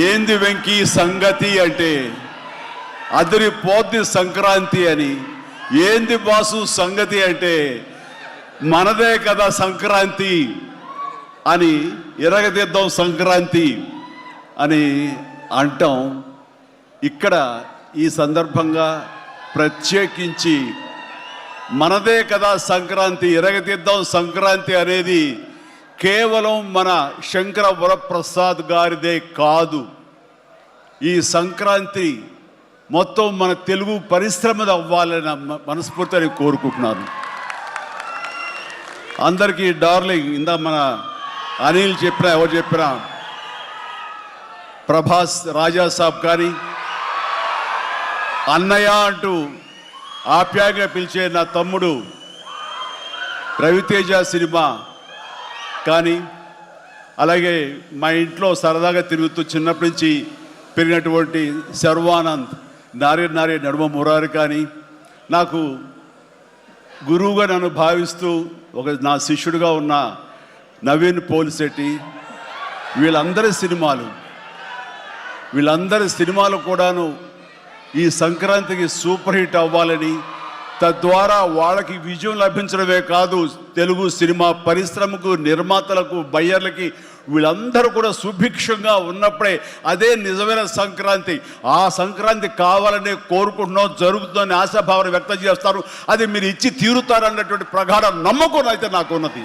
ఏంది వెంకీ సంగతి అంటే అదిరిపోద్ది సంక్రాంతి అని, ఏంది బాసు సంగతి అంటే మనదే కదా సంక్రాంతి అని, ఎరగదిద్దాం సంక్రాంతి అని అంటాం. ఇక్కడ ఈ సందర్భంగా ప్రత్యేకించి మనదే కదా సంక్రాంతి, ఎరగదిద్దాం సంక్రాంతి అనేది కేవలం మన శంకర వరప్రసాద్ గారిదే కాదు. ఈ సంక్రాంతి మొత్తం మన తెలుగు పరిశ్రమది అవ్వాలని మనస్ఫూర్తిని కోరుకుంటున్నాను. అందరికీ డార్లింగ్, ఇందా మన అనిల్ చెప్పినా ఎవరు చెప్పినా, ప్రభాస్ రాజా సాబ్ కానీ, అన్నయ్య అంటూ ఆప్యాయంగా పిలిచే నా తమ్ముడు రవితేజ సినిమా కానీ, అలాగే మా ఇంట్లో సరదాగా తిరుగుతూ చిన్నప్పటి నుంచి పెరిగినటువంటి శర్వానంద్, నారే నారే నడుమ మురారి కానీ, నాకు గురువుగా నన్ను భావిస్తూ నా శిష్యుడిగా ఉన్న నవీన్ పోలిశెట్టి, వీళ్ళందరి సినిమాలు కూడాను ఈ సంక్రాంతికి సూపర్ హిట్ అవ్వాలని, తద్వారా వాళ్ళకి విజయం లభించడమే కాదు, తెలుగు సినిమా పరిశ్రమకు, నిర్మాతలకు, బయ్యర్లకి వీళ్ళందరూ కూడా సుభిక్షంగా ఉన్నప్పుడే అదే నిజమైన సంక్రాంతి. ఆ సంక్రాంతి కావాలనే కోరుకుంటున్నాం, జరుగుతుందని ఆశాభావాన్ని వ్యక్తం చేస్తారు. అది మీరు ఇచ్చి తీరుతారన్నటువంటి ప్రగాఢ నమ్మకం అయితే నాకు ఉన్నది.